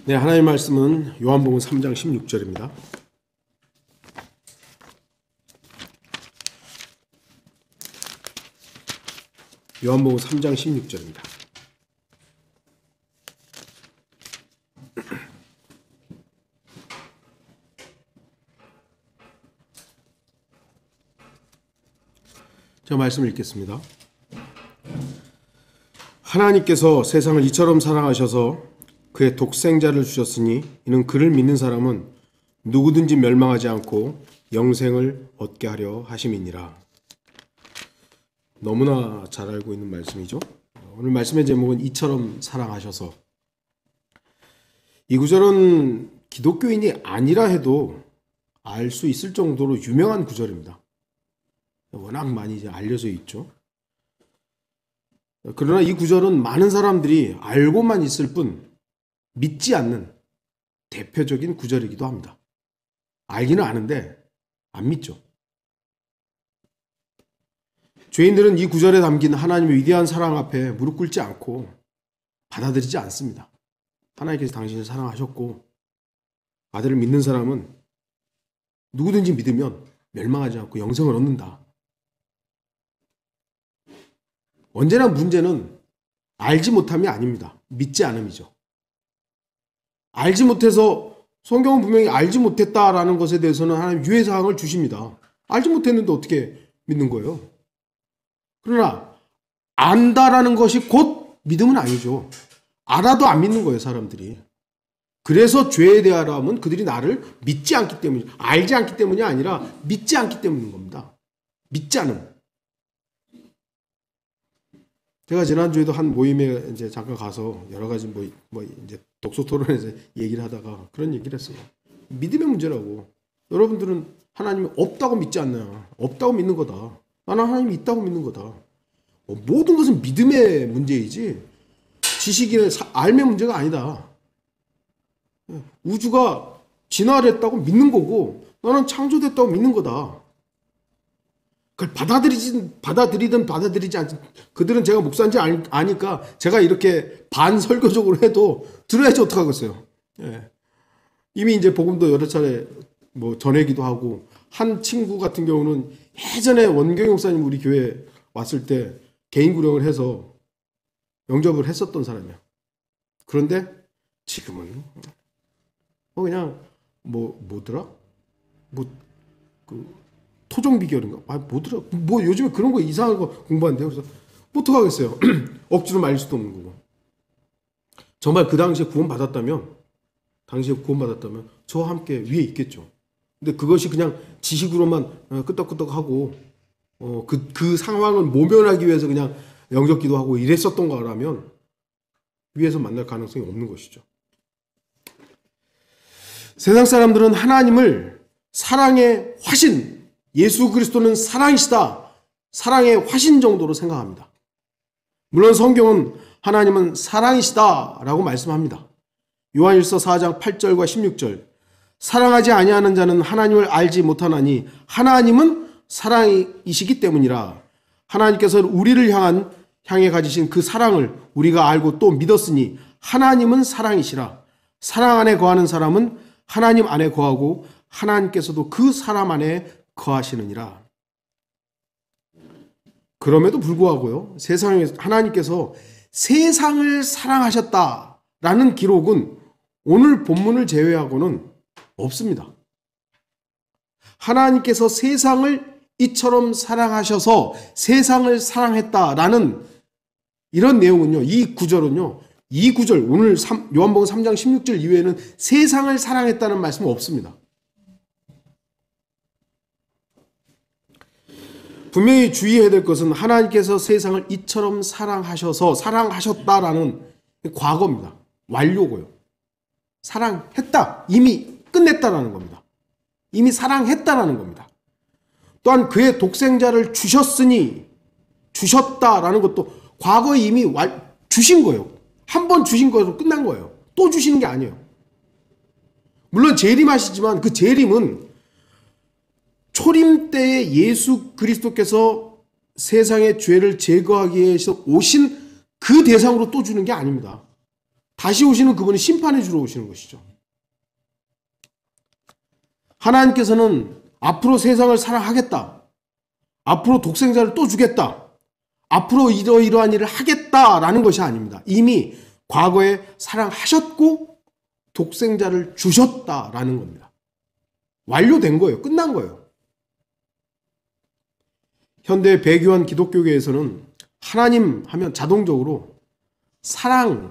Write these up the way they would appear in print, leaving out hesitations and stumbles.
네, 하나님의 말씀은 요한복음 3장 16절입니다. 요한복음 3장 16절입니다. 제가 말씀을 읽겠습니다. 하나님께서 세상을 이처럼 사랑하셔서 그의 독생자를 주셨으니 이는 그를 믿는 사람은 누구든지 멸망하지 않고 영생을 얻게 하려 하심이니라. 너무나 잘 알고 있는 말씀이죠. 오늘 말씀의 제목은 이처럼 사랑하셔서. 이 구절은 기독교인이 아니라 해도 알 수 있을 정도로 유명한 구절입니다. 워낙 많이 이제 알려져 있죠. 그러나 이 구절은 많은 사람들이 알고만 있을 뿐 믿지 않는 대표적인 구절이기도 합니다. 알기는 아는데 안 믿죠. 죄인들은 이 구절에 담긴 하나님의 위대한 사랑 앞에 무릎 꿇지 않고 받아들이지 않습니다. 하나님께서 당신을 사랑하셨고 아들을 믿는 사람은 누구든지 믿으면 멸망하지 않고 영생을 얻는다. 언제나 문제는 알지 못함이 아닙니다. 믿지 않음이죠. 알지 못해서 성경은 분명히 알지 못했다라는 것에 대해서는 하나님 유예사항을 주십니다. 알지 못했는데 어떻게 믿는 거예요? 그러나 안다라는 것이 곧 믿음은 아니죠. 알아도 안 믿는 거예요, 사람들이. 그래서 죄에 대하여는 그들이 나를 믿지 않기 때문이죠. 알지 않기 때문이 아니라 믿지 않기 때문인 겁니다. 믿지 않음. 제가 지난주에도 한 모임에 이제 잠깐 가서 여러 가지 이제 독서 토론에서 얘기를 하다가 그런 얘기를 했어요. 믿음의 문제라고. 여러분들은 하나님이 없다고 믿지 않나요? 없다고 믿는 거다. 나는 하나님이 있다고 믿는 거다. 모든 것은 믿음의 문제이지 지식이나 알의 문제가 아니다. 우주가 진화를 했다고 믿는 거고 나는 창조됐다고 믿는 거다. 그걸 받아들이든 받아들이지 않든 그들은 제가 목사인지 아니까 제가 이렇게 반설교적으로 해도 들어야지 어떡하겠어요. 예. 이미 이제 복음도 여러 차례 전하기도 하고 한 친구 같은 경우는 예전에 원경영 목사님 우리 교회 왔을 때 개인 구령을 해서 영접을 했었던 사람이야. 그런데 지금은 그냥 뭐더라? 토종 비결인가? 뭐더라? 요즘에 그런 거 이상한 거 공부한대요. 그래서 어떡하겠어요. 억지로 말릴 수도 없는 거고. 정말 그 당시에 구원받았다면 저와 함께 위에 있겠죠. 근데 그것이 그냥 지식으로만 끄떡끄떡하고 그 상황을 모면하기 위해서 그냥 영접기도 하고 이랬었던 거라면 위에서 만날 가능성이 없는 것이죠. 세상 사람들은 하나님을 사랑의 화신, 예수 그리스도는 사랑이시다, 사랑의 화신 정도로 생각합니다. 물론 성경은 하나님은 사랑이시다라고 말씀합니다. 요한일서 4장 8절과 16절 사랑하지 아니하는 자는 하나님을 알지 못하나니 하나님은 사랑이시기 때문이라. 하나님께서 우리를 향해 가지신 그 사랑을 우리가 알고 또 믿었으니 하나님은 사랑이시라. 사랑 안에 거하는 사람은 하나님 안에 거하고 하나님께서도 그 사람 안에 거하시느니라. 그럼에도 불구하고요, 하나님께서 세상을 사랑하셨다라는 기록은 오늘 본문을 제외하고는 없습니다. 하나님께서 세상을 이처럼 사랑하셔서 세상을 사랑했다라는 이런 내용은요, 이 구절 오늘 요한복음 3장 16절 이외에는 세상을 사랑했다는 말씀은 없습니다. 분명히 주의해야 될 것은 하나님께서 세상을 이처럼 사랑하셨다라는 과거입니다. 완료고요. 사랑했다. 이미 끝냈다라는 겁니다. 이미 사랑했다라는 겁니다. 또한 그의 독생자를 주셨다라는 것도 과거에 이미 주신 거예요. 한 번 주신 거로 끝난 거예요. 또 주시는 게 아니에요. 물론 재림하시지만 그 재림은 초림 때에 예수 그리스도께서 세상의 죄를 제거하기 위해서 오신 그 대상으로 또 주는 게 아닙니다. 다시 오시는 그분이 심판해 주러 오시는 것이죠. 하나님께서는 앞으로 세상을 사랑하겠다. 앞으로 독생자를 또 주겠다. 앞으로 이러이러한 일을 하겠다라는 것이 아닙니다. 이미 과거에 사랑하셨고 독생자를 주셨다라는 겁니다. 완료된 거예요. 끝난 거예요. 현대 배교한 기독교계에서는 하나님 하면 자동적으로 사랑을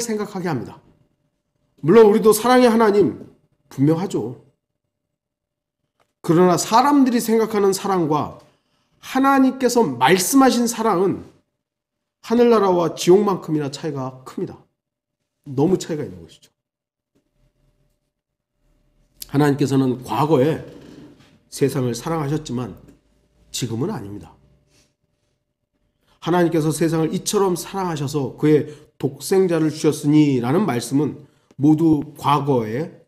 생각하게 합니다. 물론 우리도 사랑의 하나님 분명하죠. 그러나 사람들이 생각하는 사랑과 하나님께서 말씀하신 사랑은 하늘나라와 지옥만큼이나 차이가 큽니다. 너무 차이가 있는 것이죠. 하나님께서는 과거에 세상을 사랑하셨지만 지금은 아닙니다. 하나님께서 세상을 이처럼 사랑하셔서 그의 독생자를 주셨으니 라는 말씀은 모두 과거에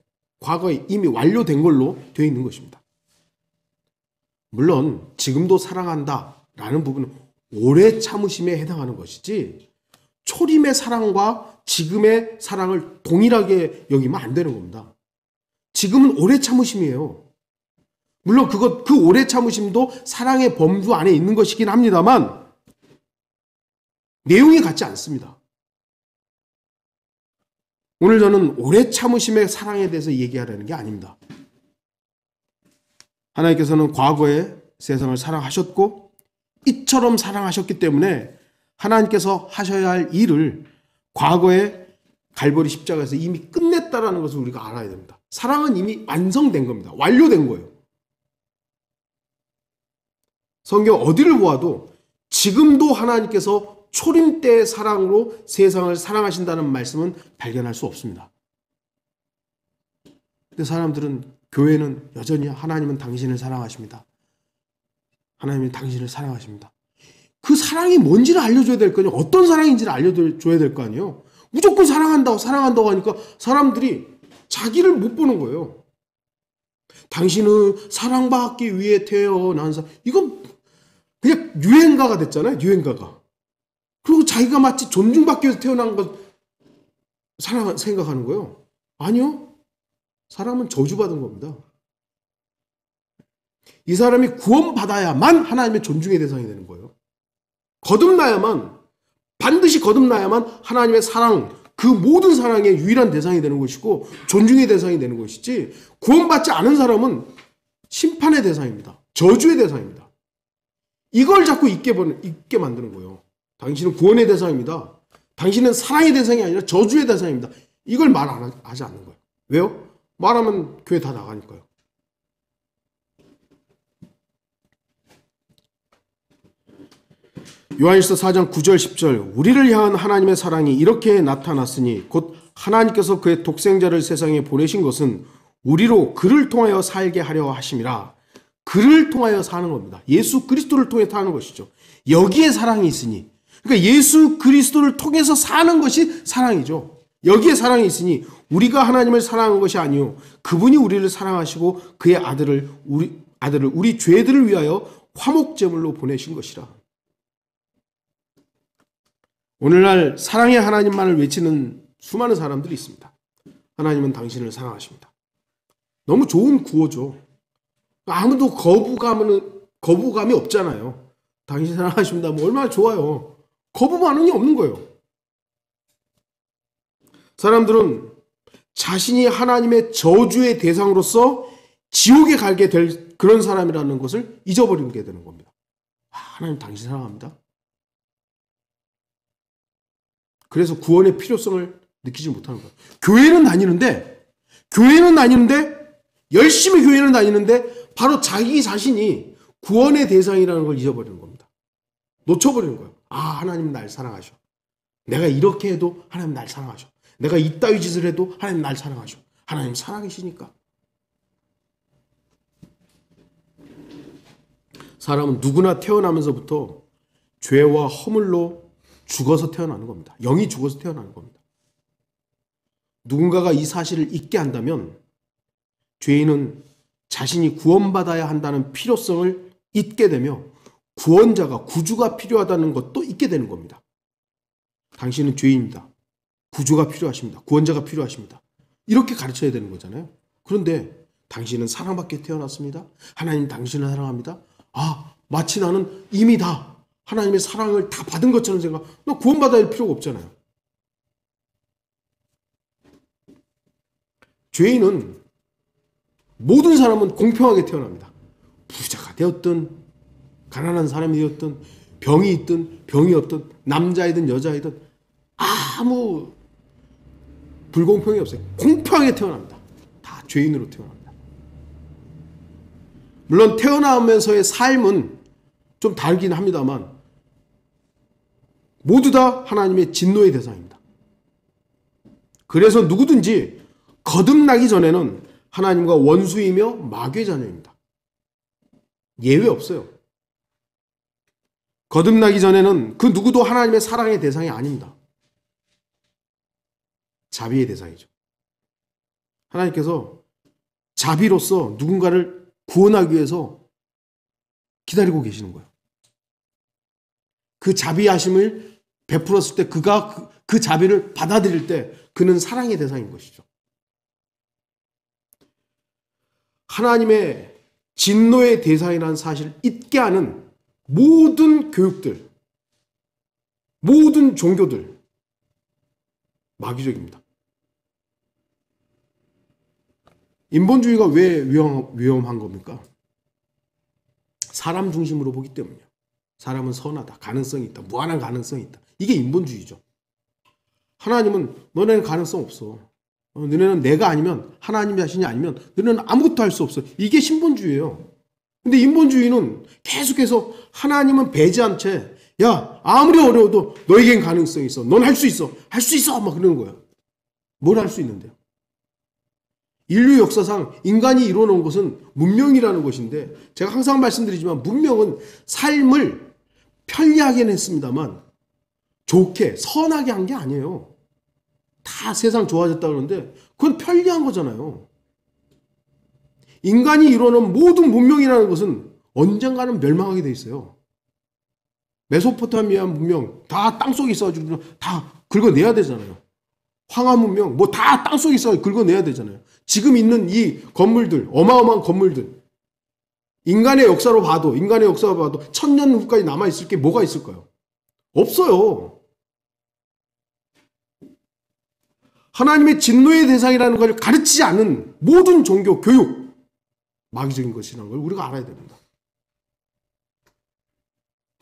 이미 완료된 걸로 되어 있는 것입니다. 물론 지금도 사랑한다 라는 부분은 오래 참으심에 해당하는 것이지 초림의 사랑과 지금의 사랑을 동일하게 여기면 안 되는 겁니다. 지금은 오래 참으심이에요. 물론 그 오래 참으심도 사랑의 범주 안에 있는 것이긴 합니다만 내용이 같지 않습니다. 오늘 저는 오래 참으심의 사랑에 대해서 얘기하려는 게 아닙니다. 하나님께서는 과거에 세상을 사랑하셨고 이처럼 사랑하셨기 때문에 하나님께서 하셔야 할 일을 과거에 갈보리 십자가에서 이미 끝냈다라는 것을 우리가 알아야 됩니다. 사랑은 이미 완성된 겁니다. 완료된 거예요. 성경 어디를 보아도 지금도 하나님께서 초림 때의 사랑으로 세상을 사랑하신다는 말씀은 발견할 수 없습니다. 근데 사람들은 교회는 여전히 하나님은 당신을 사랑하십니다. 하나님은 당신을 사랑하십니다. 그 사랑이 뭔지를 알려줘야 될 거 아니에요. 어떤 사랑인지를 알려줘야 될 거 아니에요. 무조건 사랑한다고 하니까 사람들이 자기를 못 보는 거예요. 당신은 사랑받기 위해 태어난 사람. 이건 그냥 유행가가 됐잖아요. 유행가가. 그리고 자기가 마치 존중받기 위해서 태어난 것 사랑 생각하는 거예요. 아니요. 사람은 저주받은 겁니다. 이 사람이 구원받아야만 하나님의 존중의 대상이 되는 거예요. 반드시 거듭나야만 하나님의 사랑, 그 모든 사랑의 유일한 대상이 되는 것이고 존중의 대상이 되는 것이지 구원받지 않은 사람은 심판의 대상입니다. 저주의 대상입니다. 이걸 자꾸 잊게 만드는 거예요. 당신은 구원의 대상입니다. 당신은 사랑의 대상이 아니라 저주의 대상입니다. 이걸 말 안 하지 않는 거예요. 왜요? 말하면 교회 다 나가니까요. 요한일서 4장 9절 10절 우리를 향한 하나님의 사랑이 이렇게 나타났으니 곧 하나님께서 그의 독생자를 세상에 보내신 것은 우리로 그를 통하여 살게 하려 하심이라. 그를 통하여 사는 겁니다. 예수 그리스도를 통해 사는 것이죠. 여기에 사랑이 있으니, 그러니까 예수 그리스도를 통해서 사는 것이 사랑이죠. 여기에 사랑이 있으니 우리가 하나님을 사랑한 것이 아니요 그분이 우리를 사랑하시고 그의 아들을 우리 죄들을 위하여 화목제물로 보내신 것이라. 오늘날 사랑의 하나님만을 외치는 수많은 사람들이 있습니다. 하나님은 당신을 사랑하십니다. 너무 좋은 구호죠. 아무도 거부감이 없잖아요. 당신 사랑하십니다. 뭐 얼마나 좋아요. 거부 반응이 없는 거예요. 사람들은 자신이 하나님의 저주의 대상으로서 지옥에 가게 될 그런 사람이라는 것을 잊어버리게 되는 겁니다. 하나님 당신 사랑합니다. 그래서 구원의 필요성을 느끼지 못하는 거예요. 교회는 다니는데 열심히 교회는 다니는데 바로 자기 자신이 구원의 대상이라는 걸 잊어버리는 겁니다. 놓쳐버리는 거예요. 하나님 날 사랑하셔. 내가 이렇게 해도 하나님 날 사랑하셔. 내가 이따위 짓을 해도 하나님 날 사랑하셔. 하나님 살아계시니까. 사람은 누구나 태어나면서부터 죄와 허물로 죽어서 태어나는 겁니다. 영이 죽어서 태어나는 겁니다. 누군가가 이 사실을 잊게 한다면 죄인은 자신이 구원받아야 한다는 필요성을 잊게 되며 구원자가 구주가 필요하다는 것도 잊게 되는 겁니다. 당신은 죄인입니다. 구주가 필요하십니다. 구원자가 필요하십니다. 이렇게 가르쳐야 되는 거잖아요. 그런데 당신은 사랑받게 태어났습니다. 하나님 당신을 사랑합니다. 마치 나는 이미 다 하나님의 사랑을 다 받은 것처럼 생각. 너 구원받아야 할 필요가 없잖아요. 죄인은 모든 사람은 공평하게 태어납니다. 부자가 되었든 가난한 사람이 되었든 병이 있든 병이 없든 남자이든 여자이든 아무 불공평이 없어요. 공평하게 태어납니다. 다 죄인으로 태어납니다. 물론 태어나면서의 삶은 좀 다르긴 합니다만 모두 다 하나님의 진노의 대상입니다. 그래서 누구든지 거듭나기 전에는 하나님과 원수이며 마귀의 자녀입니다. 예외 없어요. 거듭나기 전에는 그 누구도 하나님의 사랑의 대상이 아닙니다. 자비의 대상이죠. 하나님께서 자비로서 누군가를 구원하기 위해서 기다리고 계시는 거예요. 그 자비하심을 베풀었을 때 그가 그 자비를 받아들일 때 그는 사랑의 대상인 것이죠. 하나님의 진노의 대상이라는 사실을 잊게 하는 모든 교육들, 모든 종교들 마귀적입니다. 인본주의가 왜 위험한 겁니까? 사람 중심으로 보기 때문이에요. 사람은 선하다, 가능성이 있다, 무한한 가능성이 있다. 이게 인본주의죠. 하나님은 너네는 가능성 없어. 너네는 내가 아니면 하나님 자신이 아니면 너네는 아무것도 할 수 없어. 이게 신본주의예요. 근데 인본주의는 계속해서 하나님은 배제한 채 야 아무리 어려워도 너에겐 가능성이 있어. 넌 할 수 있어. 할 수 있어. 막 그러는 거야. 뭘 할 수 있는데요? 인류 역사상 인간이 이루어놓은 것은 문명이라는 것인데 제가 항상 말씀드리지만 문명은 삶을 편리하게는 했습니다만 좋게 선하게 한 게 아니에요. 다 세상 좋아졌다 그러는데 그건 편리한 거잖아요. 인간이 이루어놓은 모든 문명이라는 것은 언젠가는 멸망하게 돼 있어요. 메소포타미아 문명 다 땅속에 있어가지고 다 긁어내야 되잖아요. 황하 문명 뭐 다 땅속에 있어 긁어내야 되잖아요. 지금 있는 이 건물들 어마어마한 건물들 인간의 역사로 봐도 1000년 후까지 남아있을 게 뭐가 있을까요? 없어요. 하나님의 진노의 대상이라는 걸 가르치지 않는 모든 종교, 교육 마귀적인 것이라는 걸 우리가 알아야 됩니다.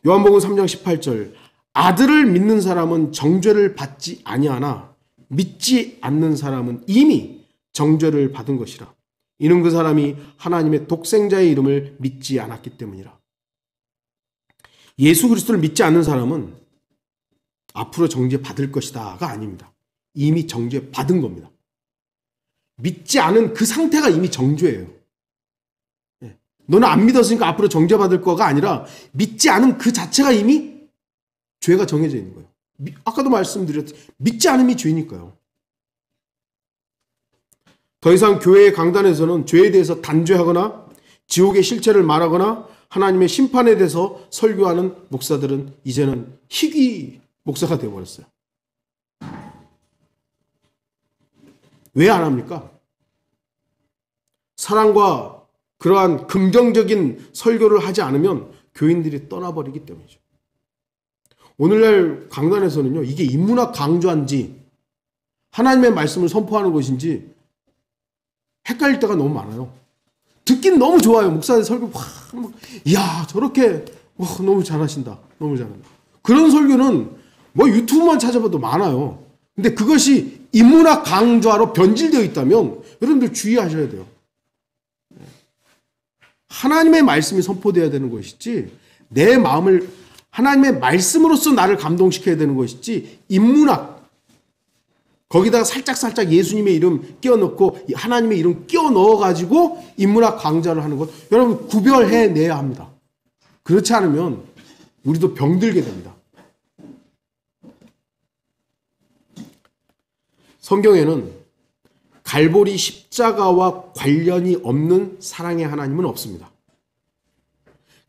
요한복음 3장 18절 아들을 믿는 사람은 정죄를 받지 아니하나 믿지 않는 사람은 이미 정죄를 받은 것이라. 이는 그 사람이 하나님의 독생자의 이름을 믿지 않았기 때문이라. 예수 그리스도를 믿지 않는 사람은 앞으로 정죄 받을 것이다가 아닙니다. 이미 정죄 받은 겁니다. 믿지 않은 그 상태가 이미 정죄예요. 너는 안 믿었으니까 앞으로 정죄받을 거가 아니라 믿지 않은 그 자체가 이미 죄가 정해져 있는 거예요. 아까도 말씀드렸듯이 믿지 않음이 죄니까요. 더 이상 교회의 강단에서는 죄에 대해서 단죄하거나 지옥의 실체를 말하거나 하나님의 심판에 대해서 설교하는 목사들은 이제는 희귀 목사가 되어버렸어요. 왜 안 합니까? 사랑과 그러한 긍정적인 설교를 하지 않으면 교인들이 떠나버리기 때문이죠. 오늘날 강단에서는요, 이게 인문학 강조한지 하나님의 말씀을 선포하는 것인지 헷갈릴 때가 너무 많아요. 듣긴 너무 좋아요. 목사의 설교 이야 저렇게 너무 잘하신다. 너무 잘한다. 그런 설교는 뭐 유튜브만 찾아봐도 많아요. 근데 그것이 인문학 강조하러 변질되어 있다면 여러분들 주의하셔야 돼요. 하나님의 말씀이 선포되어야 되는 것이지 내 마음을 하나님의 말씀으로써 나를 감동시켜야 되는 것이지 인문학 거기다가 살짝 예수님의 이름 끼워넣고 하나님의 이름 끼워넣어가지고 인문학 강좌를 하는 것 여러분 구별해내야 합니다. 그렇지 않으면 우리도 병들게 됩니다. 성경에는 갈보리 십자가와 관련이 없는 사랑의 하나님은 없습니다.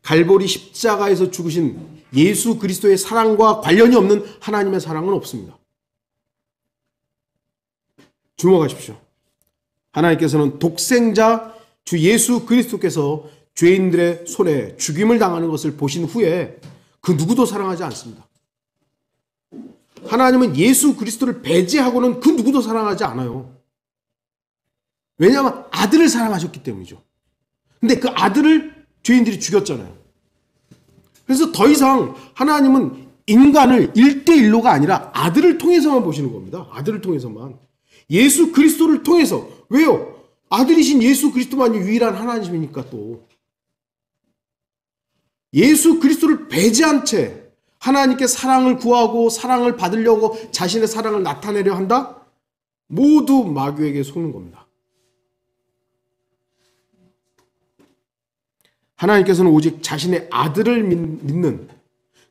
갈보리 십자가에서 죽으신 예수 그리스도의 사랑과 관련이 없는 하나님의 사랑은 없습니다. 주목하십시오. 하나님께서는 독생자 주 예수 그리스도께서 죄인들의 손에 죽임을 당하는 것을 보신 후에 그 누구도 사랑하지 않습니다. 하나님은 예수 그리스도를 배제하고는 그 누구도 사랑하지 않아요. 왜냐하면 아들을 사랑하셨기 때문이죠. 근데 그 아들을 죄인들이 죽였잖아요. 그래서 더 이상 하나님은 인간을 1대1로가 아니라 아들을 통해서만 보시는 겁니다. 아들을 통해서만. 예수 그리스도를 통해서. 왜요? 아들이신 예수 그리스도만이 유일한 하나님이니까 또. 예수 그리스도를 배제한 채 하나님께 사랑을 구하고 사랑을 받으려고 자신의 사랑을 나타내려 한다? 모두 마귀에게 속는 겁니다. 하나님께서는 오직 자신의 아들을 믿는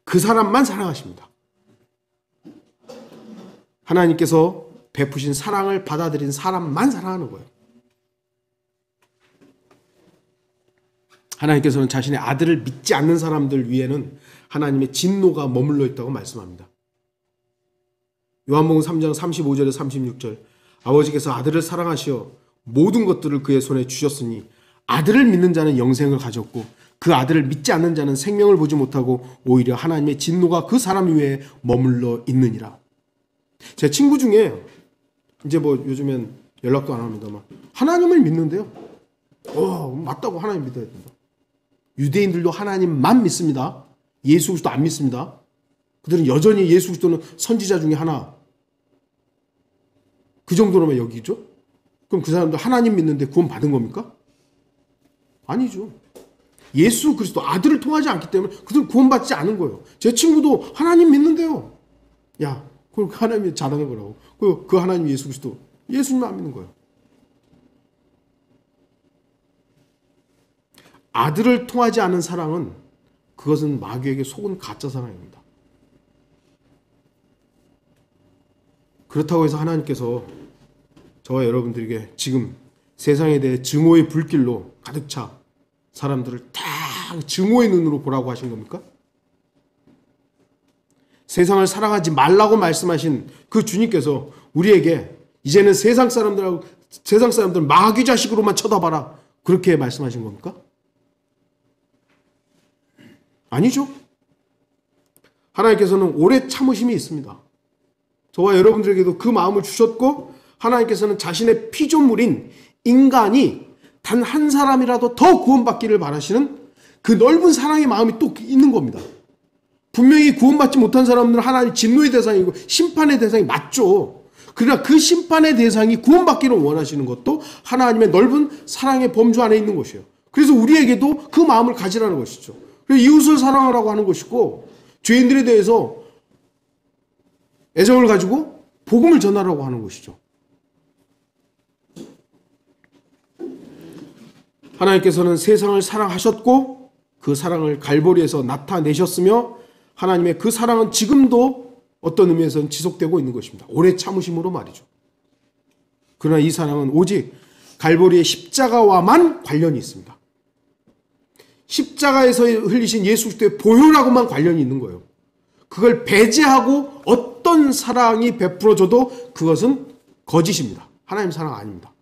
그 사람만 사랑하십니다. 하나님께서 베푸신 사랑을 받아들인 사람만 사랑하는 거예요. 하나님께서는 자신의 아들을 믿지 않는 사람들 위에는 하나님의 진노가 머물러 있다고 말씀합니다. 요한복음 3장 35절에 36절 아버지께서 아들을 사랑하시어 모든 것들을 그의 손에 주셨으니 아들을 믿는 자는 영생을 가졌고 그 아들을 믿지 않는 자는 생명을 보지 못하고 오히려 하나님의 진노가 그 사람 위에 머물러 있느니라. 제 친구 중에 이제 뭐 요즘엔 연락도 안 합니다만 하나님을 믿는데요. 맞다고 하나님 믿어야 된다. 유대인들도 하나님만 믿습니다. 예수 그리스도 안 믿습니다. 그들은 여전히 예수 그리스도는 선지자 중에 하나. 그 정도로만 여기죠? 그럼 그 사람도 하나님 믿는데 구원 받은 겁니까? 아니죠. 예수 그리스도 아들을 통하지 않기 때문에 그들은 구원받지 않은 거예요. 제 친구도 하나님 믿는데요. 야, 그럼 그 하나님이 잘하는 거라고. 그 하나님 예수 그리스도 예수님 안 믿는 거예요. 아들을 통하지 않은 사랑은 그것은 마귀에게 속은 가짜 사랑입니다. 그렇다고 해서 하나님께서 저와 여러분들에게 지금 세상에 대해 증오의 불길로 가득 차 사람들을 다 증오의 눈으로 보라고 하신 겁니까? 세상을 사랑하지 말라고 말씀하신 그 주님께서 우리에게 이제는 세상 사람들 마귀 자식으로만 쳐다봐라 그렇게 말씀하신 겁니까? 아니죠. 하나님께서는 오래 참으심이 있습니다. 저와 여러분들에게도 그 마음을 주셨고 하나님께서는 자신의 피조물인 인간이 단 한 사람이라도 더 구원받기를 바라시는 그 넓은 사랑의 마음이 또 있는 겁니다. 분명히 구원받지 못한 사람들은 하나님 진노의 대상이고 심판의 대상이 맞죠. 그러나 그 심판의 대상이 구원받기를 원하시는 것도 하나님의 넓은 사랑의 범주 안에 있는 것이에요. 그래서 우리에게도 그 마음을 가지라는 것이죠. 이웃을 사랑하라고 하는 것이고 죄인들에 대해서 애정을 가지고 복음을 전하라고 하는 것이죠. 하나님께서는 세상을 사랑하셨고 그 사랑을 갈보리에서 나타내셨으며 하나님의 그 사랑은 지금도 어떤 의미에서는 지속되고 있는 것입니다. 오래 참으심으로 말이죠. 그러나 이 사랑은 오직 갈보리의 십자가와만 관련이 있습니다. 십자가에서 흘리신 예수 그리스도의 보혈하고만 관련이 있는 거예요. 그걸 배제하고 어떤 사랑이 베풀어져도 그것은 거짓입니다. 하나님 사랑 아닙니다.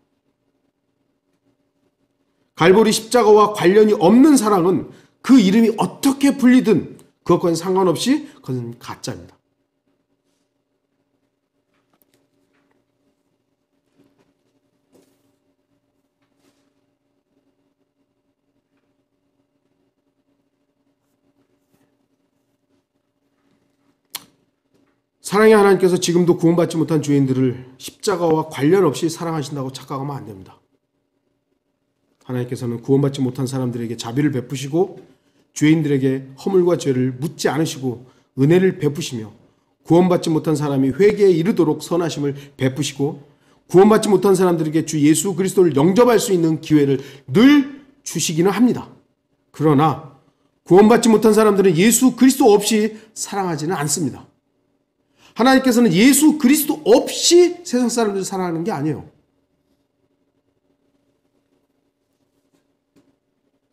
갈보리 십자가와 관련이 없는 사랑은 그 이름이 어떻게 불리든 그것과는 상관없이 그것은 가짜입니다. 사랑의 하나님께서 지금도 구원받지 못한 죄인들을 십자가와 관련 없이 사랑하신다고 착각하면 안 됩니다. 하나님께서는 구원받지 못한 사람들에게 자비를 베푸시고 죄인들에게 허물과 죄를 묻지 않으시고 은혜를 베푸시며 구원받지 못한 사람이 회개에 이르도록 선하심을 베푸시고 구원받지 못한 사람들에게 주 예수 그리스도를 영접할 수 있는 기회를 늘 주시기는 합니다. 그러나 구원받지 못한 사람들은 예수 그리스도 없이 사랑하지는 않습니다. 하나님께서는 예수 그리스도 없이 세상 사람들을 사랑하는 게 아니에요.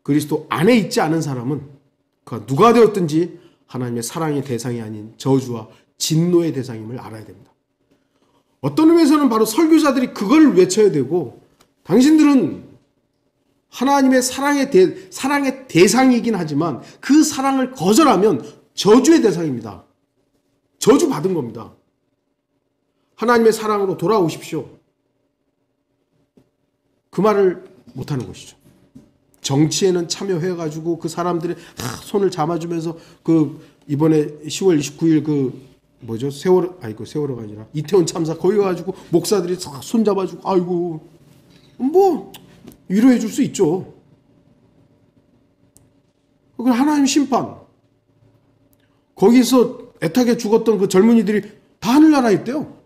그리스도 안에 있지 않은 사람은 그가 누가 되었든지 하나님의 사랑의 대상이 아닌 저주와 진노의 대상임을 알아야 됩니다. 어떤 의미에서는 바로 설교자들이 그걸 외쳐야 되고, 당신들은 하나님의 사랑의 대상이긴 하지만 그 사랑을 거절하면 저주의 대상입니다. 저주 받은 겁니다. 하나님의 사랑으로 돌아오십시오. 그 말을 못하는 것이죠. 정치에는 참여해가지고 그 사람들이 손을 잡아주면서 이번에 10월 29일 세월호가 아니라 이태원 참사 거기 가지고 목사들이 손 잡아주고 아이고 뭐 위로해 줄 수 있죠. 그건 하나님 심판. 거기서 애타게 죽었던 그 젊은이들이 다 하늘나라에 있대요.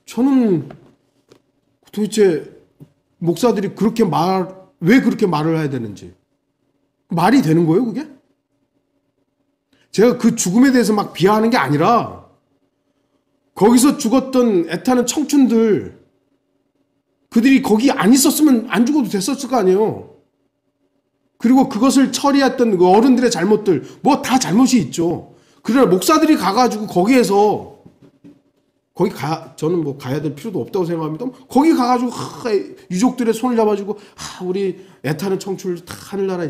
저는 도대체 목사들이 왜 그렇게 말을 해야 되는지. 말이 되는 거예요, 그게? 제가 그 죽음에 대해서 막 비하하는 게 아니라 거기서 죽었던 애타는 청춘들, 그들이 거기 안 있었으면 안 죽어도 됐었을 거 아니에요. 그리고 그것을 처리했던 그 어른들의 잘못들, 뭐 다 잘못이 있죠. 그러나 목사들이 가가지고 거기에서 저는 뭐 가야 될 필요도 없다고 생각합니다. 거기 가가지고 유족들의 손을 잡아주고 우리 애타는 청춘을 다 하늘나라에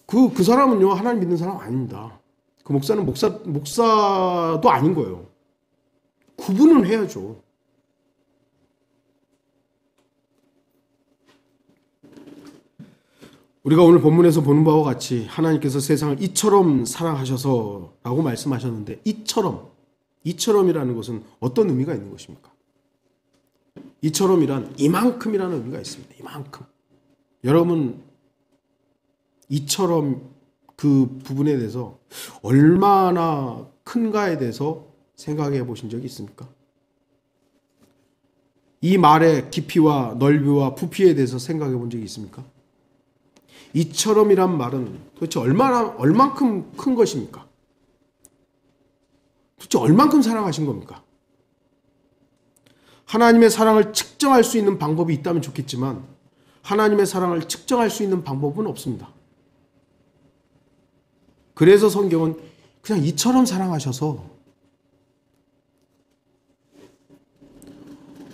그 사람은요 하나님 믿는 사람 아닙니다. 그 목사는 목사도 아닌 거예요. 구분을 해야죠. 우리가 오늘 본문에서 보는 바와 같이 하나님께서 세상을 이처럼 사랑하셔서 라고 말씀하셨는데, 이처럼이라는 것은 어떤 의미가 있는 것입니까? 이처럼이란 이만큼이라는 의미가 있습니다. 이만큼. 여러분, 이처럼 그 부분에 대해서 얼마나 큰가에 대해서 생각해 보신 적이 있습니까? 이 말의 깊이와 넓이와 부피에 대해서 생각해 본 적이 있습니까? 이처럼이란 말은 도대체 얼만큼 큰 것입니까? 도대체 얼만큼 사랑하신 겁니까? 하나님의 사랑을 측정할 수 있는 방법이 있다면 좋겠지만 하나님의 사랑을 측정할 수 있는 방법은 없습니다. 그래서 성경은 그냥 이처럼 사랑하셔서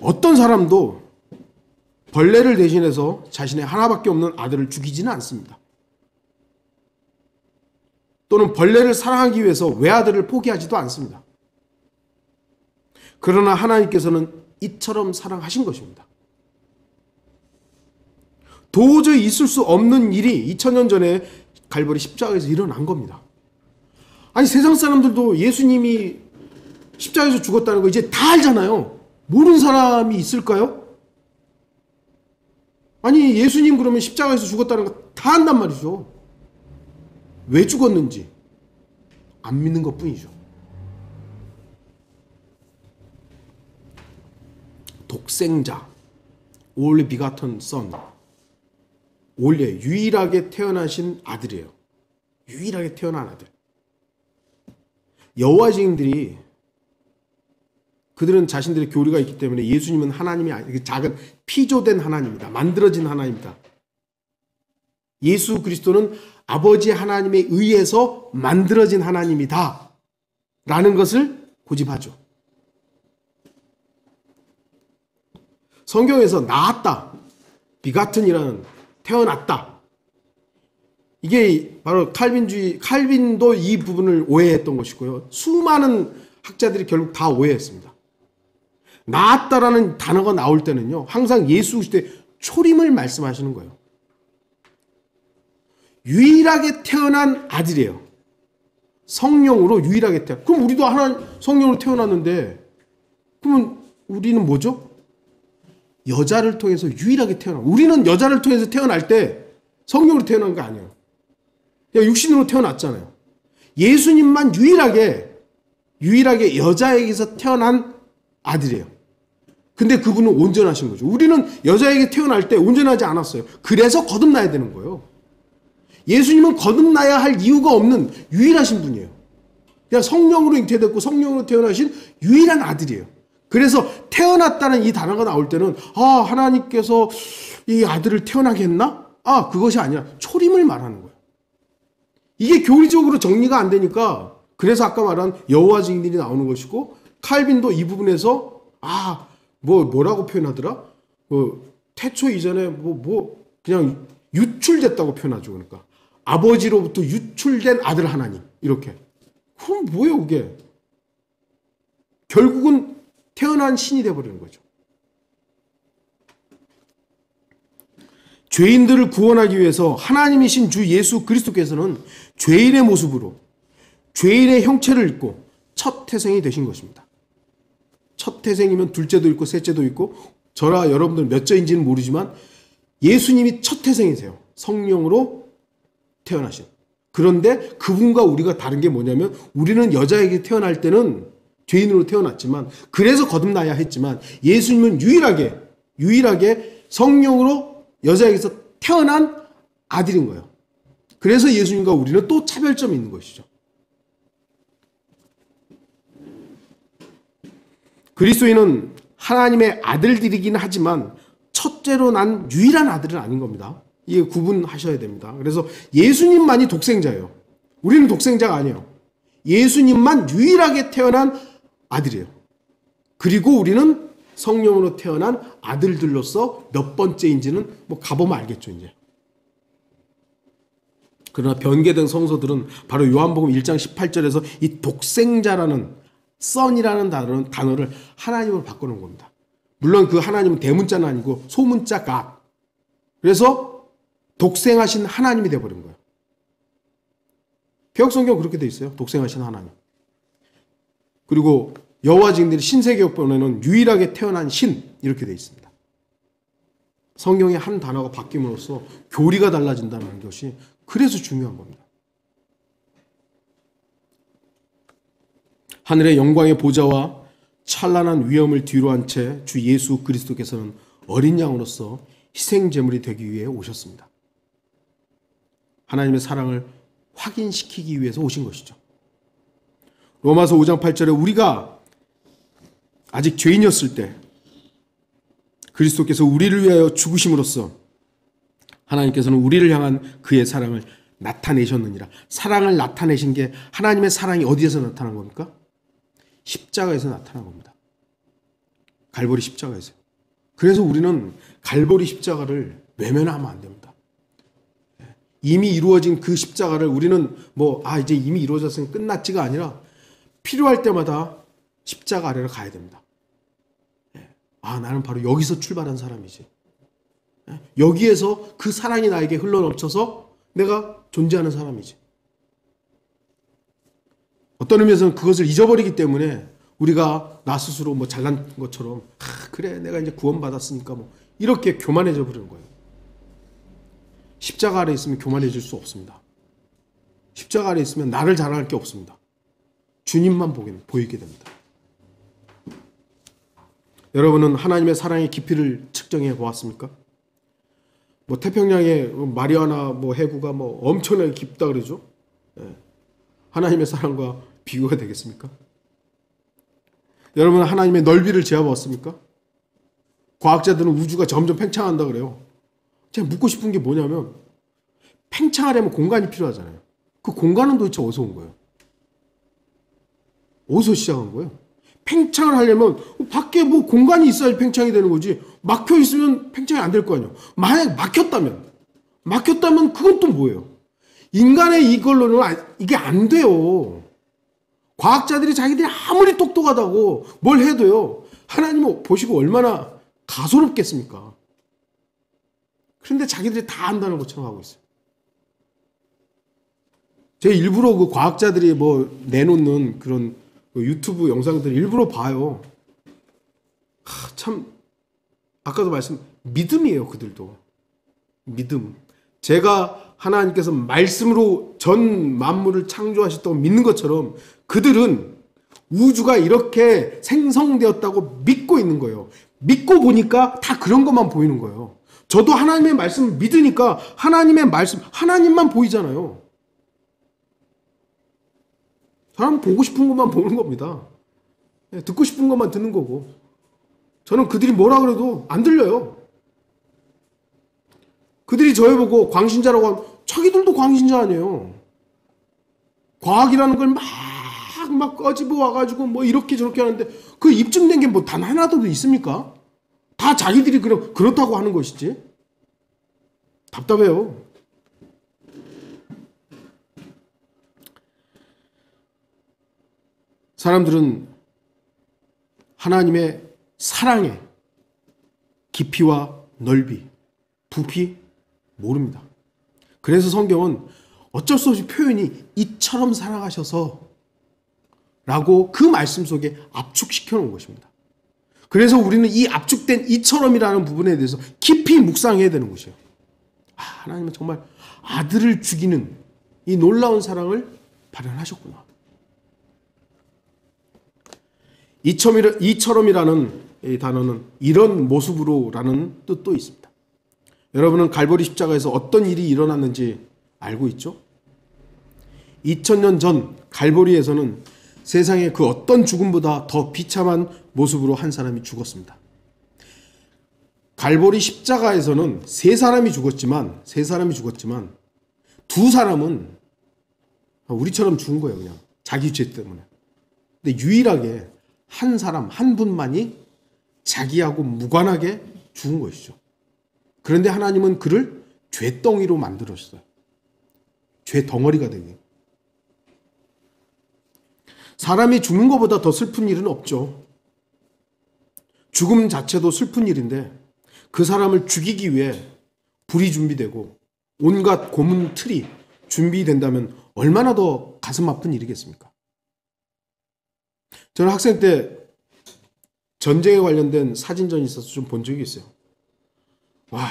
어떤 사람도 벌레를 대신해서 자신의 하나밖에 없는 아들을 죽이지는 않습니다. 또는 벌레를 사랑하기 위해서 외아들을 포기하지도 않습니다. 그러나 하나님께서는 이처럼 사랑하신 것입니다. 도저히 있을 수 없는 일이 2000년 전에 갈보리 십자가에서 일어난 겁니다. 아니 세상 사람들도 예수님이 십자가에서 죽었다는 거 이제 다 알잖아요. 모르는 사람이 있을까요? 아니 예수님 그러면 십자가에서 죽었다는 거 다 안단 말이죠. 왜 죽었는지 안 믿는 것뿐이죠. 독생자, only begotten son, 원래 유일하게 태어나신 아들이에요. 유일하게 태어난 아들. 여호와 증인들이 그들은 자신들의 교리가 있기 때문에 예수님은 하나님이 아니, 작은 피조된 하나님이다. 만들어진 하나님이다. 예수 그리스도는 아버지 하나님에 의해서 만들어진 하나님이다. 라는 것을 고집하죠. 성경에서 나았다. 비가튼이라는 태어났다. 이게 바로 칼빈도 이 부분을 오해했던 것이고요. 수많은 학자들이 결국 다 오해했습니다. 나았다라는 단어가 나올 때는요. 항상 예수 그리스도의 초림을 말씀하시는 거예요. 유일하게 태어난 아들이에요. 성령으로 유일하게 태어난. 그럼 우리도 하나님 성령으로 태어났는데 그러면 우리는 뭐죠? 여자를 통해서 유일하게 태어난. 우리는 여자를 통해서 태어날 때 성령으로 태어난 거 아니에요. 그냥 육신으로 태어났잖아요. 예수님만 유일하게 여자에게서 태어난 아들이에요. 근데 그분은 온전하신 거죠. 우리는 여자에게 태어날 때 온전하지 않았어요. 그래서 거듭나야 되는 거예요. 예수님은 거듭나야 할 이유가 없는 유일하신 분이에요. 그냥 성령으로 잉태됐고 성령으로 태어나신 유일한 아들이에요. 그래서 태어났다는 이 단어가 나올 때는 하나님께서 이 아들을 태어나게 했나? 그것이 아니라 초림을 말하는 거예요. 이게 교리적으로 정리가 안 되니까 그래서 아까 말한 여호와 증인들이 나오는 것이고 칼빈도 이 부분에서 뭐라고 표현하더라? 태초 이전에 그냥 유출됐다고 표현하죠. 그러니까 아버지로부터 유출된 아들 하나님 이렇게. 그럼 뭐예요 그게? 결국은 태어난 신이 되어버리는 거죠. 죄인들을 구원하기 위해서 하나님이신 주 예수 그리스도께서는 죄인의 모습으로 죄인의 형체를 입고 첫 태생이 되신 것입니다. 첫 태생이면 둘째도 있고 셋째도 있고 저라 여러분들 몇째인지는 모르지만 예수님이 첫 태생이세요. 성령으로 태어나신. 그런데 그분과 우리가 다른 게 뭐냐면 우리는 여자에게 태어날 때는 죄인으로 태어났지만 그래서 거듭나야 했지만 예수님은 유일하게 성령으로 여자에게서 태어난 아들인 거예요. 그래서 예수님과 우리는 또 차별점이 있는 것이죠. 그리스도인은 하나님의 아들들이긴 하지만 첫째로 난 유일한 아들은 아닌 겁니다. 이게 구분하셔야 됩니다. 그래서 예수님만이 독생자예요. 우리는 독생자가 아니에요. 예수님만 유일하게 태어난 아들이에요. 그리고 우리는 성령으로 태어난 아들들로서 몇 번째인지는 가보면 알겠죠, 이제. 그러나 변개된 성서들은 바로 요한복음 1장 18절에서 이 독생자라는 son이라는 단어를 하나님으로 바꿔놓은 겁니다. 물론 그 하나님은 대문자는 아니고 소문자 God. 그래서 독생하신 하나님이 되어버린 거예요. 개혁성경 그렇게 돼 있어요. 독생하신 하나님. 그리고 여호와 증인들이 신세계역본에는 유일하게 태어난 신 이렇게 돼 있습니다. 성경의 한 단어가 바뀜으로써 교리가 달라진다는 것이 그래서 중요한 겁니다. 하늘의 영광의 보좌와 찬란한 위엄을 뒤로한 채 주 예수 그리스도께서는 어린 양으로서 희생제물이 되기 위해 오셨습니다. 하나님의 사랑을 확인시키기 위해서 오신 것이죠. 로마서 5장 8절에 우리가 아직 죄인이었을 때 그리스도께서 우리를 위하여 죽으심으로써 하나님께서는 우리를 향한 그의 사랑을 나타내셨느니라. 사랑을 나타내신 게 하나님의 사랑이 어디에서 나타난 겁니까? 십자가에서 나타난 겁니다. 갈보리 십자가에서. 그래서 우리는 갈보리 십자가를 외면하면 안 됩니다. 이미 이루어진 그 십자가를 우리는 이제 이미 이루어졌으니 끝났지가 아니라 필요할 때마다 십자가 아래로 가야 됩니다. 나는 바로 여기서 출발한 사람이지. 여기에서 그 사랑이 나에게 흘러넘쳐서 내가 존재하는 사람이지. 어떤 의미에서는 그것을 잊어버리기 때문에 우리가 나 스스로 잘난 것처럼 그래 내가 이제 구원받았으니까 이렇게 교만해져 버리는 거예요. 십자가 아래 있으면 교만해질 수 없습니다. 십자가 아래 있으면 나를 자랑할 게 없습니다. 주님만 보이게 됩니다. 여러분은 하나님의 사랑의 깊이를 측정해 보았습니까? 태평양의 마리아나 해구가 엄청나게 깊다 그러죠. 하나님의 사랑과 비교가 되겠습니까? 여러분 하나님의 넓이를 재어봤습니까? 과학자들은 우주가 점점 팽창한다 그래요. 제가 묻고 싶은 게 뭐냐면 팽창하려면 공간이 필요하잖아요. 그 공간은 도대체 어디서 온 거예요? 어디서 시작한 거예요? 팽창을 하려면 밖에 공간이 있어야 팽창이 되는 거지 막혀 있으면 팽창이 안 될 거 아니에요. 만약 막혔다면 그건 또 뭐예요? 인간의 이걸로는 이게 안 돼요. 과학자들이 자기들이 아무리 똑똑하다고 뭘 해도요. 하나님을 보시고 얼마나 가소롭겠습니까? 그런데 자기들이 다 안다는 것처럼 하고 있어요. 제가 일부러 그 과학자들이 내놓는 그런 유튜브 영상들 일부러 봐요. 참 아까도 믿음이에요. 그들도 믿음. 제가 하나님께서 말씀으로 전 만물을 창조하셨다고 믿는 것처럼 그들은 우주가 이렇게 생성되었다고 믿고 있는 거예요. 믿고 보니까 다 그런 것만 보이는 거예요. 저도 하나님의 말씀을 믿으니까 하나님의 말씀, 하나님만 보이잖아요. 사람 보고 싶은 것만 보는 겁니다. 듣고 싶은 것만 듣는 거고. 저는 그들이 뭐라 그래도 안 들려요. 그들이 저해보고 광신자라고 하면 자기들도 광신자 아니에요. 과학이라는 걸 막 막 꺼집어 와가지고 뭐 이렇게 저렇게 하는데 그 입증된 게 뭐 단 하나도 있습니까? 다 자기들이 그렇다고 하는 것이지. 답답해요. 사람들은 하나님의 사랑의 깊이와 넓이, 부피 모릅니다. 그래서 성경은 어쩔 수 없이 표현이 이처럼 사랑하셔서 라고 그 말씀 속에 압축시켜 놓은 것입니다. 그래서 우리는 이 압축된 이처럼이라는 부분에 대해서 깊이 묵상해야 되는 것이에요. 하나님은 정말 아들을 죽이는 이 놀라운 사랑을 발현하셨구나. 이처럼이라는 이 단어는 이런 모습으로라는 뜻도 있습니다. 여러분은 갈보리 십자가에서 어떤 일이 일어났는지 알고 있죠? 2000년 전 갈보리에서는 세상의 그 어떤 죽음보다 더 비참한 모습으로 한 사람이 죽었습니다. 갈보리 십자가에서는 세 사람이 죽었지만 두 사람은 우리처럼 죽은 거예요. 그냥 자기 죄 때문에. 근데 유일하게 한 사람, 한 분만이 자기하고 무관하게 죽은 것이죠. 그런데 하나님은 그를 죄덩이로 만들었어요. 죄 덩어리가 되게. 사람이 죽는 것보다 더 슬픈 일은 없죠. 죽음 자체도 슬픈 일인데 그 사람을 죽이기 위해 불이 준비되고 온갖 고문 틀이 준비된다면 얼마나 더 가슴 아픈 일이겠습니까? 저는 학생 때 전쟁에 관련된 사진전이 있어서 좀 본 적이 있어요. 와,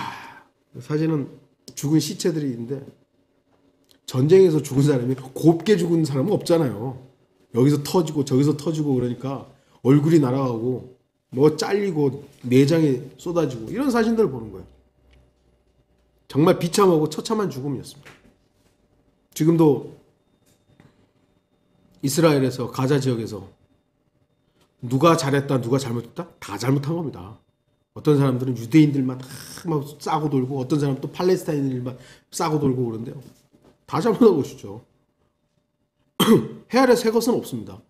사진은 죽은 시체들이 있는데 전쟁에서 죽은 사람이 곱게 죽은 사람은 없잖아요. 여기서 터지고 저기서 터지고 그러니까 얼굴이 날아가고 뭐 잘리고 내장이 쏟아지고 이런 사진들을 보는 거예요. 정말 비참하고 처참한 죽음이었습니다. 지금도 이스라엘에서 가자 지역에서 누가 잘했다 누가 잘못했다? 다 잘못한 겁니다. 어떤 사람들은 유대인들만 막 싸고 돌고 어떤 사람은 또 팔레스타인들만 싸고 돌고 그러는데요. 다 잘못한 것이죠. 헤아려 새 것은 없습니다.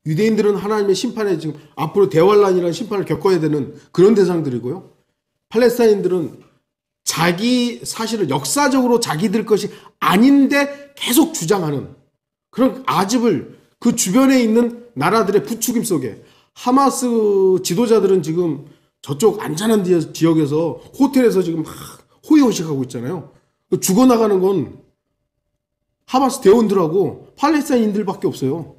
유대인들은 하나님의 심판에 지금 앞으로 대환란이라는 심판을 겪어야 되는 그런 대상들이고요. 팔레스타인들은 자기 사실을 역사적으로 자기들 것이 아닌데 계속 주장하는 그런 아집을 그 주변에 있는 나라들의 부추김 속에 하마스 지도자들은 지금 저쪽 안전한 지역에서 호텔에서 지금 막 호의호식하고 있잖아요. 죽어나가는 건 하마스 대원들하고 팔레스타인들밖에 없어요.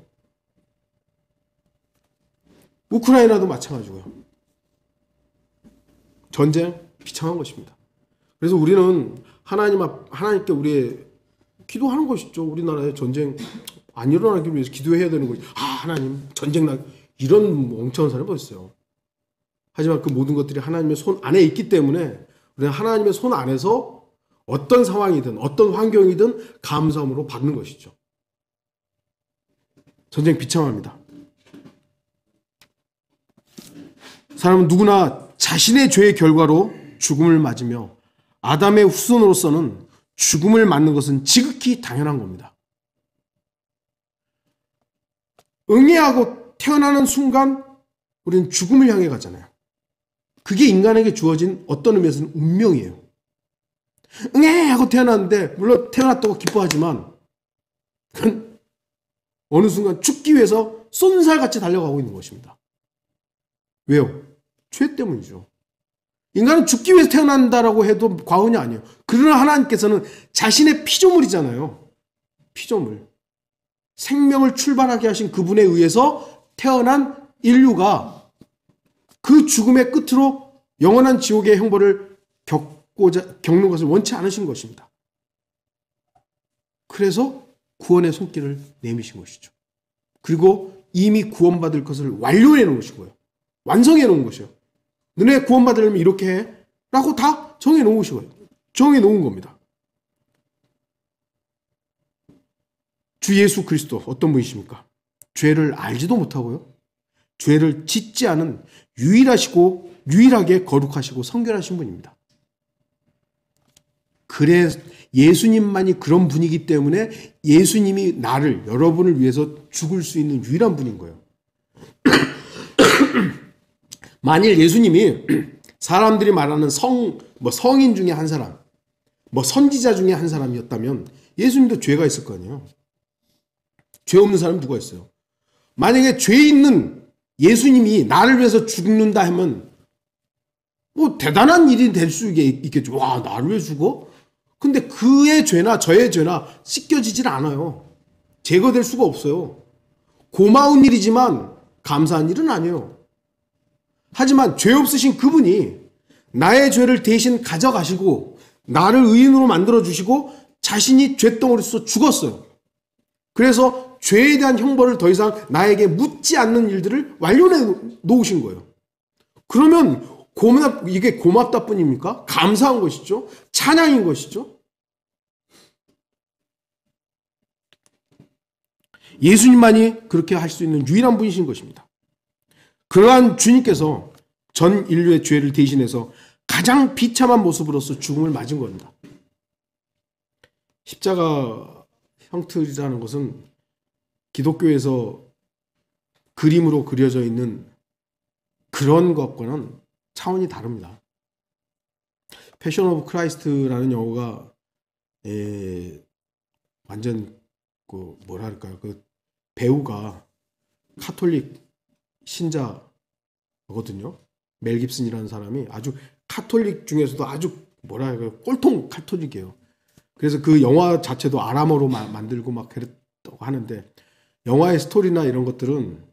우크라이나도 마찬가지고요. 전쟁 비참한 것입니다. 그래서 우리는 하나님께 우리의 기도하는 것이죠. 우리나라에 전쟁 안 일어나기 위해서 기도해야 되는 거지. 하나님 전쟁 이런 멍청한 사람이 어딨어요. 하지만 그 모든 것들이 하나님의 손 안에 있기 때문에 우리는 하나님의 손 안에서 어떤 상황이든 어떤 환경이든 감사함으로 받는 것이죠. 전쟁 비참합니다. 사람은 누구나 자신의 죄의 결과로 죽음을 맞으며 아담의 후손으로서는 죽음을 맞는 것은 지극히 당연한 겁니다. 응애하고 태어나는 순간 우리는 죽음을 향해 가잖아요. 그게 인간에게 주어진 어떤 의미에서는 운명이에요. 응애하고 태어났는데 물론 태어났다고 기뻐하지만 어느 순간 죽기 위해서 쏜살같이 달려가고 있는 것입니다. 왜요? 죄 때문이죠. 인간은 죽기 위해서 태어난다라고 해도 과언이 아니에요. 그러나 하나님께서는 자신의 피조물이잖아요. 피조물. 생명을 출발하게 하신 그분에 의해서 태어난 인류가 그 죽음의 끝으로 영원한 지옥의 형벌을 겪는 것을 원치 않으신 것입니다. 그래서 구원의 손길을 내미신 것이죠. 그리고 이미 구원받을 것을 완료해 놓으신 거예요. 완성해 놓은 것이에요. 너네 구원받으려면 이렇게 해 라고 다 정해 놓으신 거예요. 정해 놓은 겁니다. 주 예수 그리스도 어떤 분이십니까? 죄를 알지도 못하고요. 죄를 짓지 않은 유일하게 거룩하시고 성결하신 분입니다. 그래 예수님만이 그런 분이기 때문에 예수님이 나를 여러분을 위해서 죽을 수 있는 유일한 분인 거예요. 만일 예수님이 사람들이 말하는 성인 중에 한 사람, 선지자 중에 한 사람이었다면 예수님도 죄가 있을 거 아니에요. 죄 없는 사람이 누가 있어요? 만약에 죄 있는 예수님이 나를 위해서 죽는다 하면 대단한 일이 될 수 있겠죠. 와, 나를 왜 죽어? 근데 그의 죄나 저의 죄나 씻겨지질 않아요. 제거될 수가 없어요. 고마운 일이지만 감사한 일은 아니에요. 하지만 죄 없으신 그분이 나의 죄를 대신 가져가시고 나를 의인으로 만들어주시고 자신이 죄덩어리로서 죽었어요. 그래서 죄에 대한 형벌을 더 이상 나에게 묻지 않는 일들을 완료해 놓으신 거예요. 그러면 이게 고맙다 뿐입니까? 감사한 것이죠. 찬양인 것이죠. 예수님만이 그렇게 할 수 있는 유일한 분이신 것입니다. 그러한 주님께서 전 인류의 죄를 대신해서 가장 비참한 모습으로서 죽음을 맞은 겁니다. 십자가 형틀이라는 것은 기독교에서 그림으로 그려져 있는 그런 것과는 차원이 다릅니다. 패션 오브 크라이스트라는 영화가 완전 뭐랄까요, 배우가 카톨릭 신자거든요. 멜 깁슨이라는 사람이 아주 카톨릭 중에서도 아주 꼴통 카톨릭이에요. 그래서 그 영화 자체도 아람어로 만들고 막 그랬다고 하는데, 영화의 스토리나 이런 것들은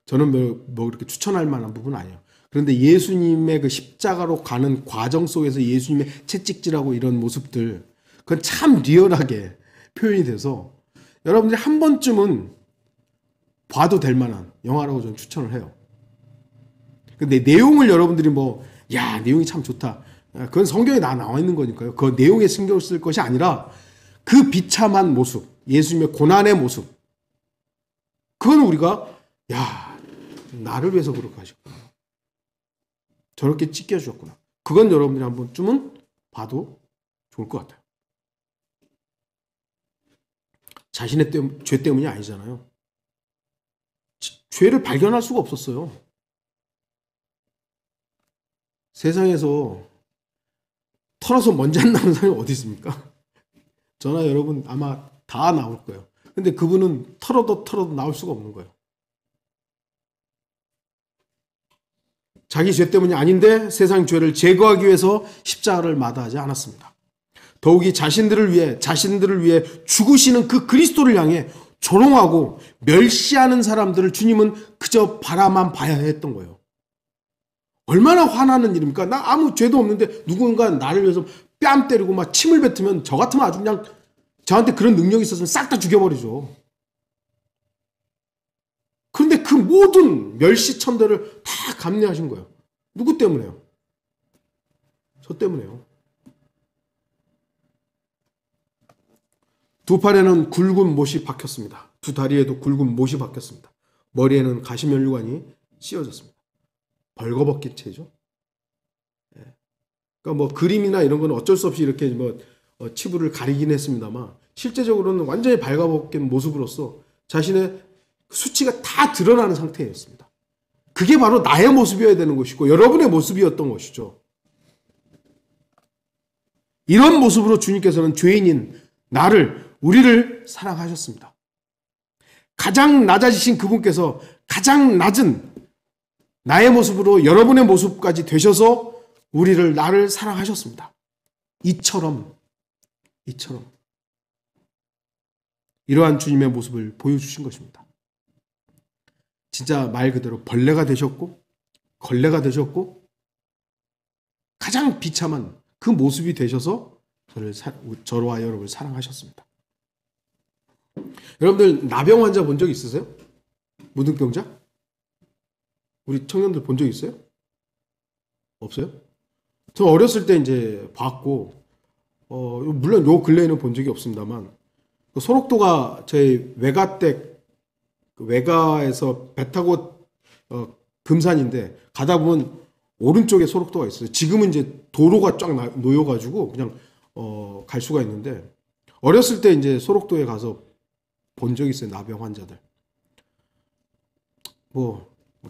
저는 그렇게 추천할 만한 부분은 아니에요. 그런데 예수님의 그 십자가로 가는 과정 속에서 예수님의 채찍질하고 이런 모습들, 그건 참 리얼하게 표현이 돼서 여러분들이 한 번쯤은 봐도 될 만한 영화라고 저는 추천을 해요. 근데 내용을 여러분들이 내용이 참 좋다, 그건 성경에 나와 있는 거니까요. 그 내용에 신경을 쓸 것이 아니라 그 비참한 모습, 예수님의 고난의 모습, 그건 우리가 나를 위해서 그렇게 하셨구나, 저렇게 찢겨주셨구나, 그건 여러분들이 한 번쯤은 봐도 좋을 것 같아요. 자신의 죄 때문이 아니잖아요. 죄를 발견할 수가 없었어요. 세상에서 털어서 먼지 안 나는 사람이 어디 있습니까? 저나 여러분 아마 다 나올 거예요. 근데 그분은 털어도 나올 수가 없는 거예요. 자기 죄 때문이 아닌데 세상 죄를 제거하기 위해서 십자가를 마다하지 않았습니다. 더욱이 자신들을 위해 죽으시는 그 그리스도를 향해 조롱하고 멸시하는 사람들을 주님은 그저 바라만 봐야 했던 거예요. 얼마나 화나는 일입니까? 나 아무 죄도 없는데 누군가 나를 위해서 뺨 때리고 막 침을 뱉으면, 저 같으면 아주 그냥, 저한테 그런 능력이 있었으면 싹 다 죽여버리죠. 그런데 그 모든 멸시천대를 다 감내하신 거예요. 누구 때문에요? 저 때문에요. 두 팔에는 굵은 못이 박혔습니다. 두 다리에도 굵은 못이 박혔습니다. 머리에는 가시면류관이 씌워졌습니다. 벌거벗긴 채죠. 그러니까 그림이나 이런 건 어쩔 수 없이 이렇게 치부를 가리긴 했습니다만, 실제적으로는 완전히 발가벗긴 모습으로서 자신의 수치가 다 드러나는 상태였습니다. 그게 바로 나의 모습이어야 되는 것이고 여러분의 모습이었던 것이죠. 이런 모습으로 주님께서는 죄인인 우리를 사랑하셨습니다. 가장 낮아지신 그분께서 가장 낮은 나의 모습으로 여러분의 모습까지 되셔서 나를 사랑하셨습니다. 이처럼 이러한 주님의 모습을 보여주신 것입니다. 진짜 말 그대로 벌레가 되셨고 걸레가 되셨고 가장 비참한 그 모습이 되셔서 저와 여러분을 사랑하셨습니다. 여러분들 나병 환자 본 적 있으세요? 무등병자? 우리 청년들 본 적 있어요? 없어요? 저 어렸을 때 이제 봤고, 물론 요 근래에는 본 적이 없습니다만, 소록도가 저희 외가에서 배 타고 금산인데 가다 보면 오른쪽에 소록도가 있어요. 지금은 이제 도로가 쫙 놓여가지고 그냥 갈 수가 있는데, 어렸을 때 이제 소록도에 가서 본 적이 있어요. 나병 환자들.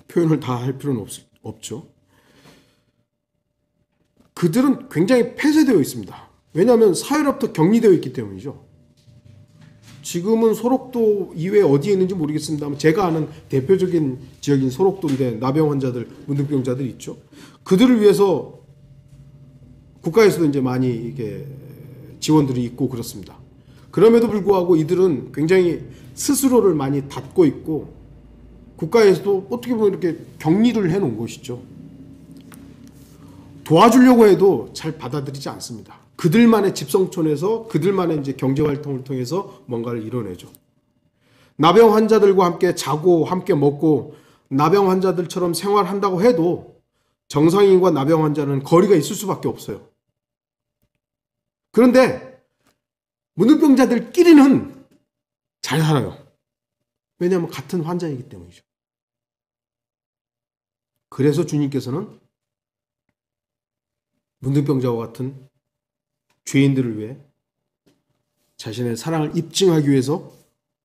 표현을 다 할 필요는 없죠. 그들은 굉장히 폐쇄되어 있습니다. 왜냐하면 사회로부터 격리되어 있기 때문이죠. 지금은 소록도 이외에 어디에 있는지 모르겠습니다만, 제가 아는 대표적인 지역인 소록도인데 나병 환자들, 문둥병자들이 있죠. 그들을 위해서 국가에서도 이제 많이 이게 지원들이 있고 그렇습니다. 그럼에도 불구하고 이들은 굉장히 스스로를 많이 닫고 있고, 국가에서도 어떻게 보면 이렇게 격리를 해놓은 것이죠. 도와주려고 해도 잘 받아들이지 않습니다. 그들만의 집성촌에서 그들만의 이제 경제활동을 통해서 뭔가를 이뤄내죠. 나병 환자들과 함께 자고 함께 먹고 나병 환자들처럼 생활한다고 해도 정상인과 나병 환자는 거리가 있을 수밖에 없어요. 그런데 문둥병자들끼리는 잘 살아요. 왜냐하면 같은 환자이기 때문이죠. 그래서 주님께서는 문둥병자와 같은 죄인들을 위해 자신의 사랑을 입증하기 위해서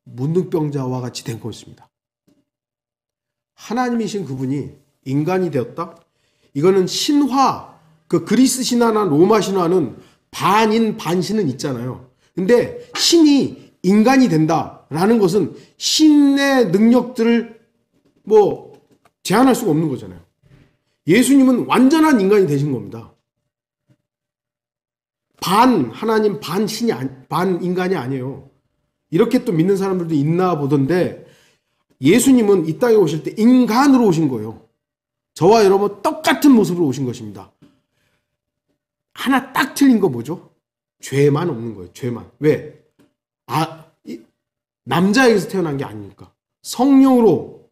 문둥병자와 같이 된 것입니다. 하나님이신 그분이 인간이 되었다? 이거는 신화, 그 그리스 신화나 로마 신화는 반인 반신은 있잖아요. 근데 신이 인간이 된다라는 것은 신의 능력들을 제한할 수가 없는 거잖아요. 예수님은 완전한 인간이 되신 겁니다. 반 하나님 반 신이 반 인간이 아니에요. 이렇게 또 믿는 사람들도 있나 보던데, 예수님은 이 땅에 오실 때 인간으로 오신 거예요. 저와 여러분 똑같은 모습으로 오신 것입니다. 하나 딱 틀린 거 뭐죠? 죄만 없는 거예요. 죄만. 왜? 남자에게서 태어난 게 아니니까. 성령으로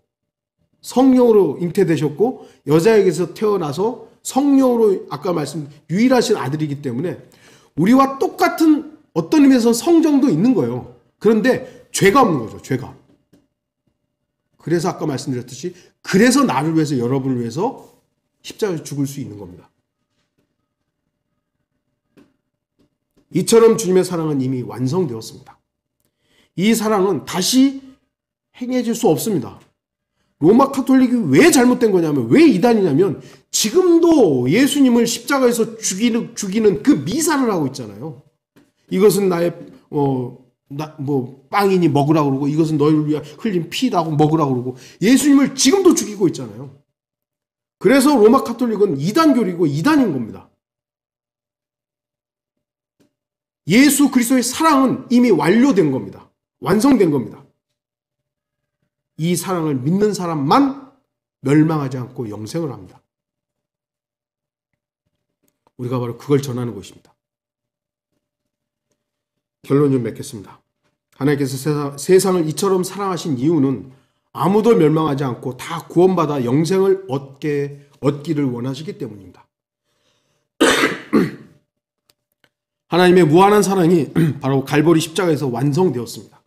잉태되셨고 여자에게서 태어나서 성령으로 아까 말씀 유일하신 아들이기 때문에 우리와 똑같은 어떤 의미에서 성정도 있는 거예요. 그런데 죄가 없는 거죠. 죄가. 그래서 아까 말씀드렸듯이 그래서 나를 위해서 여러분을 위해서 십자가에서 죽을 수 있는 겁니다. 이처럼 주님의 사랑은 이미 완성되었습니다. 이 사랑은 다시 행해질 수 없습니다. 로마 카톨릭이 왜 잘못된 거냐면, 왜 이단이냐면 지금도 예수님을 십자가에서 죽이는 그 미사를 하고 있잖아요. 이것은 나의 빵이니 먹으라고 그러고, 이것은 너희를 위해 흘린 피다고 먹으라고 그러고, 예수님을 지금도 죽이고 있잖아요. 그래서 로마 카톨릭은 이단교리고 이단인 겁니다. 예수 그리스도의 사랑은 이미 완료된 겁니다. 완성된 겁니다. 이 사랑을 믿는 사람만 멸망하지 않고 영생을 합니다. 우리가 바로 그걸 전하는 것입니다. 결론 좀 맺겠습니다. 하나님께서 세상을 이처럼 사랑하신 이유는 아무도 멸망하지 않고 다 구원받아 영생을 얻기를 원하시기 때문입니다. 하나님의 무한한 사랑이 바로 갈보리 십자가에서 완성되었습니다.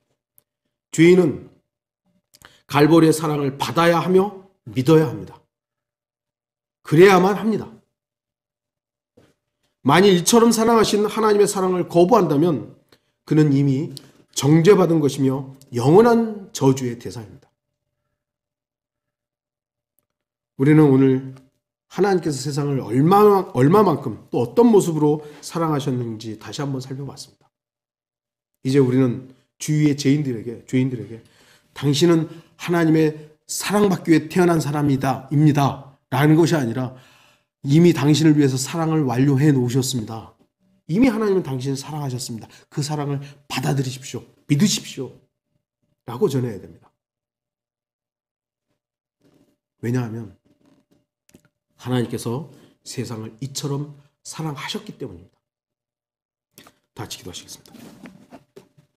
죄인은 갈보리의 사랑을 받아야 하며 믿어야 합니다. 그래야만 합니다. 만일 이처럼 사랑하신 하나님의 사랑을 거부한다면 그는 이미 정죄받은 것이며 영원한 저주의 대상입니다. 우리는 오늘 하나님께서 세상을 얼마만큼 또 어떤 모습으로 사랑하셨는지 다시 한번 살펴봤습니다. 이제 우리는 주위의 죄인들에게 당신은 하나님의 사랑받기 위해 태어난 사람입니다 라는 것이 아니라 이미 당신을 위해서 사랑을 완료해 놓으셨습니다. 이미 하나님은 당신을 사랑하셨습니다. 그 사랑을 받아들이십시오. 믿으십시오. 라고 전해야 됩니다. 왜냐하면 하나님께서 세상을 이처럼 사랑하셨기 때문입니다. 다 같이 기도하시겠습니다.